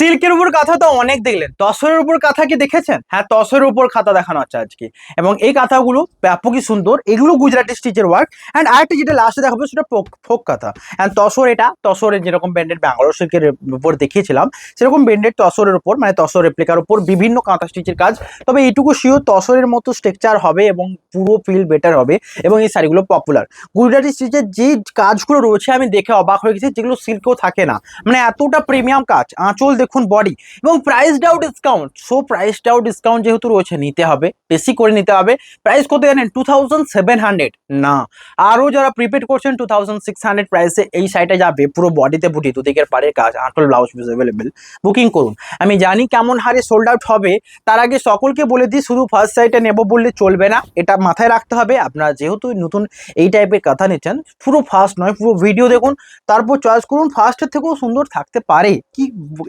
সিল্কের উপর কাঁথা তো অনেক দেখলেন, তসরের উপর কাঁথা কি দেখেছেন? হ্যাঁ, তসরের উপর কাঁথা দেখানো হচ্ছে আজকে। এবং এই কাঁথাগুলো ব্যাপকই সুন্দর, এগুলো গুজরাটি স্টিচের ওয়ার্ক। অ্যান্ড আরেকটা যেটা লাস্টে দেখাবো সেটা ফোক কাঁথা। অ্যান্ড তসর, এটা তসরের যেরকম ব্র্যান্ডেড ব্যাঙ্গালোর সিল্কের উপর দেখিয়েছিলাম, সেরকম ব্র্যান্ডেড তসরের উপর, মানে তসর রেপ্লিকার উপর বিভিন্ন কাঁথা স্টিচের কাজ। তবে এইটুকু শিওর, তসরের মতো স্ট্রাকচার হবে এবং পুরো ফিল বেটার হবে, এবং এই শাড়িগুলো পপুলার। গুজরাটি স্টিচের যে কাজগুলো রয়েছে আমি দেখে অবাক হয়ে গেছি, যেগুলো সিল্কেও থাকে না, মানে এতটা প্রিমিয়াম কাজ। আঁচল দেখুন, বডি, এবং প্রাইসটাও ডিসকাউন্ট। সো প্রাইসটাও ডিসকাউন্ট যেহেতু রয়েছে, নিতে হবে, বেশি করে নিতে হবে। প্রাইস কত জানেন? 2700 না, আরও যারা প্রিপেড করছেন 2600 প্রাইসে এই শাড়িটা যাবে। পুরো বডিতে বুটি, দুদিকের পাড়ের কাজ, আঁচল ব্লাউজ পিস অ্যাভেলেবেল। বুকিং করুন। আমি জানি কেমন হারে সোল্ড আউট হবে, তার আগে সকলকে বলে দিই, শুধু ফার্স্ট শাড়িটা নেবো বললে চলবে না, এটা মাথায় রাখতে হবে। আপনারা যেহেতু নতুন এই টাইপের কথা নিচ্ছেন, পুরো ফার্স্ট নয়, পুরো ভিডিও দেখুন, তারপর চয়েস করুন। ফার্স্টের থেকেও সুন্দর থাকতে পারে কি,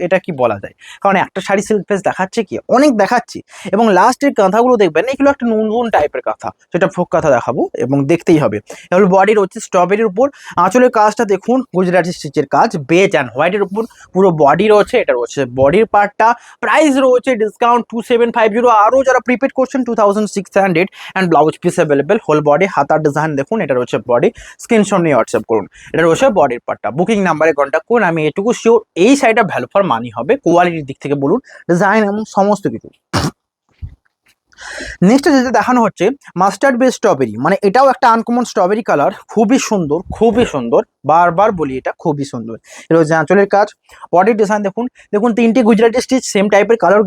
এটা কি বলা যায়? কারণ একটা শাড়ি সিল্ক ফেস দেখাচ্ছে কি, অনেক দেখাচ্ছি। এবং লাস্টের কাঁথাগুলো দেখবেন, এগুলো একটা নতুন টাইপের কাঁথা, সেটা ফোক কাঁথা দেখাবো, এবং দেখতেই হবে। এগুলো বডির হচ্ছে স্ট্রবেরির উপর, আঁচলের কাজটা দেখুন, গুজরাটি স্টিচের কাজ, বেজ অ্যান্ড হোয়াইটের উপর পুরো বডি রয়েছে। এটা রয়েছে বডির পার্টটা। প্রাইস রয়েছে ডিসকাউন্ট 2750, আরও যারা প্রিপেড করছেন 2600। And blouse piece available, whole body, হাতার ডিজাইন দেখুন, এটা রয়েছে বডি। স্ক্রিনশট নিয়ে হোয়াটসঅ্যাপ করুন। এটা রয়েছে বডির পার্টটা। বুকিং নাম্বারে কন্ট্যাক্ট করুন। আমি এটুকু শিওর, এই শাড়িটা ভ্যালু ফর মানি হবে, কোয়ালিটির দিক থেকে বলুন, ডিজাইন এবং সমস্ত কিছু। নেক্সট যেটা দেখানো হচ্ছে মাস্টার্ড বেস স্ট্রবেরি, মানে এটাও একটা আনকমন স্ট্রবেরি কালার, খুবই সুন্দর, খুবই সুন্দর, বারবার বলি এটা খুবই সুন্দর। এটা হচ্ছে আঁচলের কাজ, বডির ডিজাইন দেখুন, দেখুন তিনটি গুজরাটি স্টিচ, সেম টাইপের কালার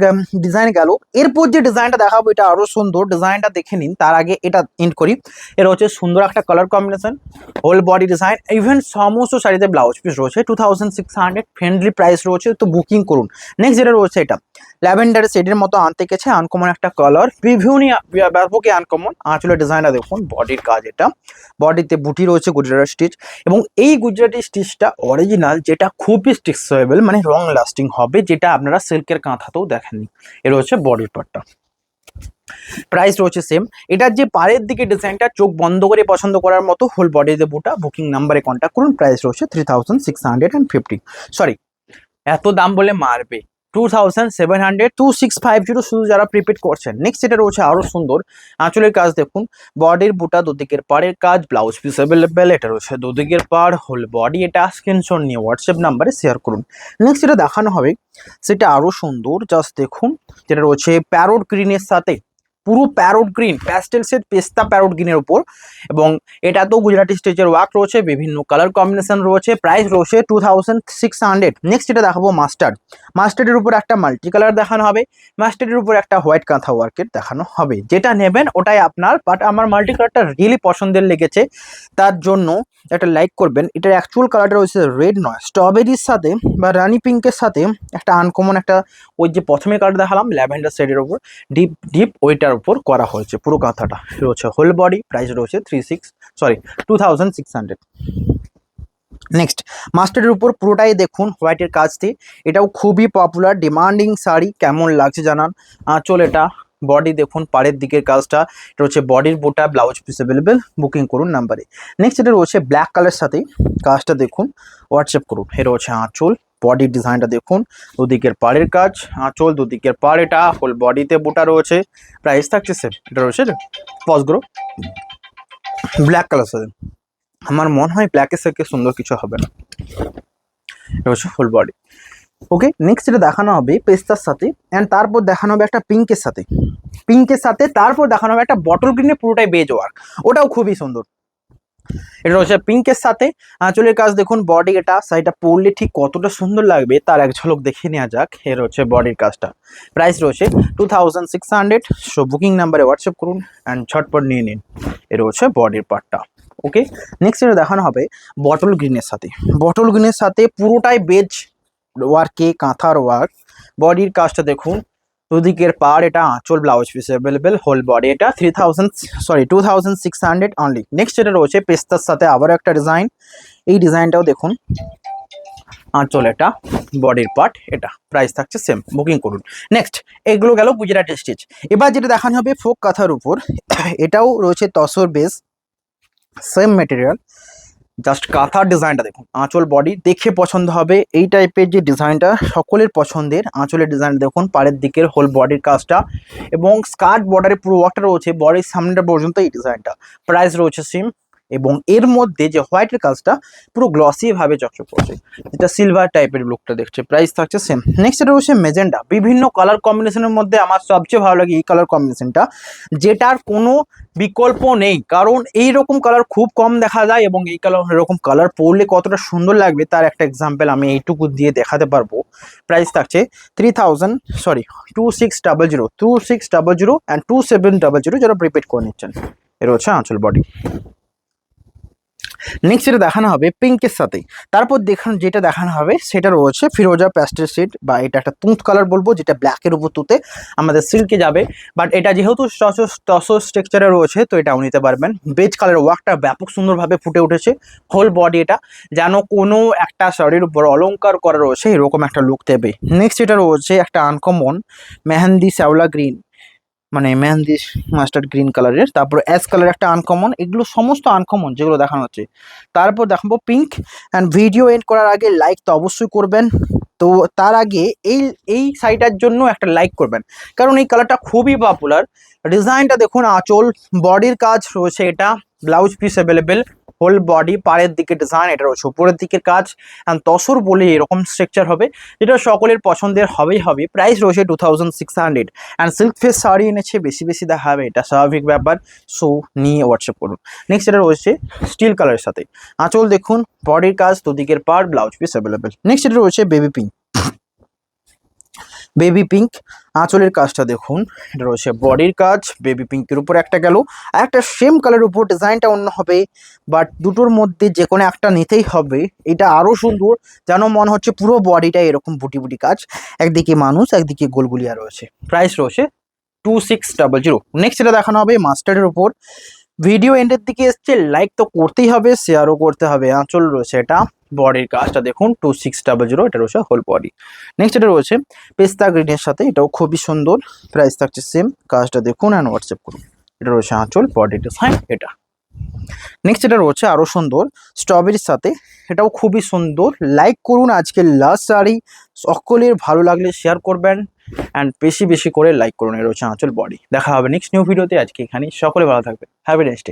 ডিজাইন গেল। এরপর যে ডিজাইনটা দেখাবো এটা আরো সুন্দর, ডিজাইনটা দেখে নিন। তার আগে এটা এন্ড করি। এটা হচ্ছে সুন্দর একটা colour combination, whole body design, even সমস্ত শাড়িতে ব্লাউজ পিস রয়েছে। 2600 ফ্রেন্ডলি প্রাইস রয়েছে, তো বুকিং করুন। নেক্সট যেটা রয়েছে, এটা ল্যাভেন্ডার শেডের মতো আনতে গেছে, আনকমন একটা কালার, বিভিন্নই ব্যাপকই আনকমন। আঁচলের ডিজাইনটা দেখুন, বডির কাজ, এটা বডিতে বুটি রয়েছে গুজরাটি স্টিচ, এবং এই গুজরাটি স্টিচটা অরিজিনাল, যেটা খুবই টেক্সটেবল, মানে লং লাস্টিং হবে, যেটা আপনারা সিল্কের কাঁথাতেও দেখেননি। এর হচ্ছে বডির পার্টটা। প্রাইস রয়েছে সেম। এটার যে পাড়ের দিকে ডিজাইনটা চোখ বন্ধ করে পছন্দ করার মতো, হোল বডিতে বুটা। বুকিং নাম্বারে কন্ট্যাক্ট করুন। প্রাইস রয়েছে 3650। সরি, এত দাম বলে মারবে, 2700, 2650 শুধু যারা প্রিপেড করছেন। নেক্সট এটা রয়েছে আরো সুন্দর, আঁচলের কাজ দেখুন, বডির বুটা, দুদিকের পাড়ের কাজ, ব্লাউজ পিস অ্যাভেলেবেল। এটা রয়েছে দুদিকের পাড়, হোল বডি। এটা স্ক্রিনশট নিয়ে হোয়াটসঅ্যাপ নাম্বারে শেয়ার করুন। নেক্সট যেটা দেখানো হবে সেটা আরো সুন্দর, জাস্ট দেখুন, যেটা রয়েছে প্যারোট গ্রিনের সাথে, পুরো প্যারোট গ্রিন, প্যাস্টেল সেট পেস্তা প্যারোট গ্রিনের উপর, এবং এটা তো গুজরাটি স্টিচের ওয়ার্ক রয়েছে, বিভিন্ন কালার কম্বিনেশন রয়েছে। প্রাইস রয়েছে 2600। নেক্সট এটা দেখাবো মাস্টার্ড, মাস্টার্ডের উপর একটা মাল্টি কালার দেখানো হবে, মাস্টার্ডের উপর একটা হোয়াইট কাঁথা ওয়ার্কের দেখানো হবে। যেটা নেবেন ওটাই আপনার, বাট আমার মাল্টি কালারটা রিয়েলি পছন্দের লেগেছে, তার জন্য একটা লাইক করবেন। এটার অ্যাকচুয়াল কালারটা রয়েছে রেড নয়, স্ট্রবেরির সাথে বা রানি পিঙ্কের সাথে একটা আনকমন একটা, ওই যে প্রথমে কালার দেখালাম ল্যাভেন্ডার শেডের উপর, ডিপ ডিপ ওইটার উপর করা হয়েছে পুরো কাঁথাটা। রয়েছে হোল বডি, প্রাইস রয়েছে 2600। নেক্সট মাস্টারের উপর পুরোটাই দেখুন হোয়াইটের কাজ দিয়ে, এটাও খুবই পপুলার ডিমান্ডিং শাড়ি। কেমন লাগছে জানান। আঁচল, এটা বডি দেখুন, পাড়ের দিকের কাজটা, এটা হচ্ছে বডির বোটা, ব্লাউজ পিস অ্যাভেলেবেল। বুকিং করুন নাম্বারে। নেক্সট এটা রয়েছে ব্ল্যাক কালার সাথে, কাজটা দেখুন, হোয়াটসঅ্যাপ করুন। এটা হচ্ছে আঁচল, বডির ডিজাইনটা দেখুন, দুদিকের পাড়ের কাজ, আঁচল, দুদিকের পাড়, এটা হোল বডিতে বোটা রয়েছে। প্রাইস থাকছে সেম। এটা রয়েছে পজগ্রো ব্ল্যাক কালার সাথে, আমার মনে হয় ব্ল্যাকের থেকে সুন্দর কিছু হবে না। এটা হচ্ছে ফুল বডি। ওকে, নেক্সট এটা দেখানো হবে পেস্তার সাথে, অ্যান্ড তারপর দেখানো হবে একটা পিঙ্কের সাথে, পিঙ্কের সাথে তারপর দেখানো হবে একটা বটল গ্রিনে, পুরোটাই বেজ ওয়ার্ক, ওটাও খুবই সুন্দর। এটা হচ্ছে পিঙ্কের সাথে, আঁচলের কাজ দেখুন, বডি, এটা শাড়িটা পরলে ঠিক কতটা সুন্দর লাগবে তার এক ঝলক দেখে নেওয়া যাক। এর হচ্ছে বডির কাজটা। প্রাইস রয়েছে 2600। সো বুকিং নাম্বারে হোয়াটসঅ্যাপ করুন অ্যান্ড ঝটপট নিয়ে নিন। এর হচ্ছে বডির পার্টটা। ওকে, নেক্সট এটা দেখানো হবে বটল গ্রিনের সাথে, বটল গ্রিনের সাথে পুরোটাই বেজ ওয়ার্কে, কাঁথার ওয়ার্ক। বডির কাজটা দেখুন, দুদিকের পার, এটা আঁচল, blouse piece available, whole body. এটা 2600 অনলি। নেক্সট এটা রয়েছে পেস্তার সাথে আবারও একটা ডিজাইন, এই ডিজাইনটাও দেখুন, আঁচল, এটা বডির পার্ট, এটা প্রাইস থাকছে সেম। বুকিং করুন। নেক্সট এগুলো গেল গুজরাটি স্টিচ। এবার যেটা দেখানো হবে ফোক কাঁথার উপর, এটাও রয়েছে tussar base, same material, just কাঁথার ডিজাইনটা দেখুন, আঁচল বডি দেখে পছন্দ হবে। এই টাইপের যে ডিজাইনটা সকলের পছন্দের, আঁচলের ডিজাইন দেখুন, পাড়ের দিকের হোল বডির কাজটা এবং স্কার্ট বর্ডারে পুরো ওয়ার্কটা রয়েছে বডির সামনেটা পর্যন্ত এই ডিজাইনটা। প্রাইস রয়েছে সেম এবং এর মধ্যে যে হোয়াইটের কাজটা পুরো গ্লসি ভাবে চকচক করছে, যেটা সিলভার টাইপের লুকটা দেখছে। প্রাইস থাকছে সেম। নেক্সট এটা রয়েছে মেজেন্ডা। বিভিন্ন কালার কম্বিনেশনের মধ্যে আমার সবচেয়ে ভালো লাগে এই কালার কম্বিনেশনটা, যেটার কোনো বিকল্প নেই, কারণ এই রকম কালার খুব কম দেখা যায় এবং এই কালার এরকম কালার পরলে কতটা সুন্দর লাগবে তার একটা এক্সাম্পল আমি এইটুকু দিয়ে দেখাতে পারবো। প্রাইস থাকছে 2600 অ্যান্ড 2700 যারা প্রিপেড করে নিচ্ছেন। এর হচ্ছে আঁচল বডি। নেক্সট যেটা দেখানো হবে পিঙ্কের সাথে, তারপর যেটা দেখানো হবে সেটা রয়েছে ফিরোজা প্যাস্টেল শেড, বা এটা একটা তুঁত কালার বলবো, যেটা ব্ল্যাকের উপর তুতে আমাদের সিল্কে যাবে। বাট এটা যেহেতু টসো স্ট্রাকচারে রয়েছে তো এটাও নিতে পারবেন। বেজ কালার ওয়ার্কটা ব্যাপক সুন্দরভাবে ফুটে উঠেছে, হোল বডি এটা যেন কোনো একটা শাড়ির উপর অলংকার করা রয়েছে এরকম একটা লুক দেবে। নেক্সট এটা রয়েছে একটা আনকমন মেহেন্দি শ্যাওলা গ্রিন, মানে মেহেন্দি মাস্টার্ড গ্রিন কালারের, তারপর অ্যাশ কালার একটা আনকমন। এগুলো সমস্ত আনকমন যেগুলো দেখানো হচ্ছে। তারপর দেখাবো পিঙ্ক। অ্যান্ড ভিডিও এন্ড করার আগে লাইক তো অবশ্যই করবেন। তো তার আগে এই এই শাড়িটার জন্য একটা লাইক করবেন, কারণ এই কালারটা খুবই পপুলার। ডিজাইনটা দেখুন, আঁচল বডির কাজ রয়েছে, এটা blouse piece available, whole body পাড়ের দিকে ডিজাইন, এটা রয়েছে উপরের দিকের কাজ অ্যান্ড তসর বলে এরকম স্ট্রাকচার হবে, যেটা সকলের পছন্দের হবেই হবে। প্রাইস রয়েছে 2600 অ্যান্ড সিল্ক ফেস শাড়ি এনেছে, বেশি বেশি দেখা হবে, এটা স্বাভাবিক ব্যাপার। সো নিয়ে হোয়াটসঅ্যাপ করুন। নেক্সট এটা রয়েছে স্টিল কালারের সাথে, আঁচল দেখুন, বডির কাজ, দুদিকের part, blouse piece available. Next এটা রয়েছে বেবি পিঙ্ক। বেবি পিঙ্ক আঁচলের কাজটা দেখুন, এটা রয়েছে বডির কাজ, বেবি পিঙ্কের উপর একটা গেল, আর একটা সেম কালারের উপর ডিজাইনটা অন্য হবে, বাট দুটোর মধ্যে যে কোনো একটা নিতেই হবে। এটা আরও সুন্দর, যেন মনে হচ্ছে পুরো বডিটা এরকম বুটি বুটি কাজ, একদিকে মানুষ একদিকে গোলগুলিয়া রয়েছে। প্রাইস রয়েছে 2600। নেক্সট এটা দেখানো হবে মাস্টার্ডের উপর। ভিডিও এন্ডের দিকে এসছে, লাইক তো করতেই হবে, শেয়ারও করতে হবে। আঁচল রয়েছে এটা, বডির কাজটা দেখুন 2600, এটা রয়েছে হোল বডি। নেক্সট এটা রয়েছে পেস্তা গ্রিনের সাথে, এটাও খুবই সুন্দর। প্রাইস থাকছে সেম, কাজটা দেখুন অ্যান্ড হোয়াটসঅ্যাপ করুন। এটা রয়েছে আঁচল, বডি ডিজাইন এটা। নেক্সট এটা রয়েছে আরও সুন্দর স্ট্রবেরির সাথে, এটাও খুবই সুন্দর। লাইক করুন আজকের লাস্ট শাড়ি, সকলের ভালো লাগলে শেয়ার করবেন অ্যান্ড বেশি বেশি করে লাইক করুন। এটা রয়েছে আঁচল, বডি। দেখা হবে নেক্সট নিউ ভিডিওতে। আজকে এখানে সকলে ভালো থাকবে। Have a nice day.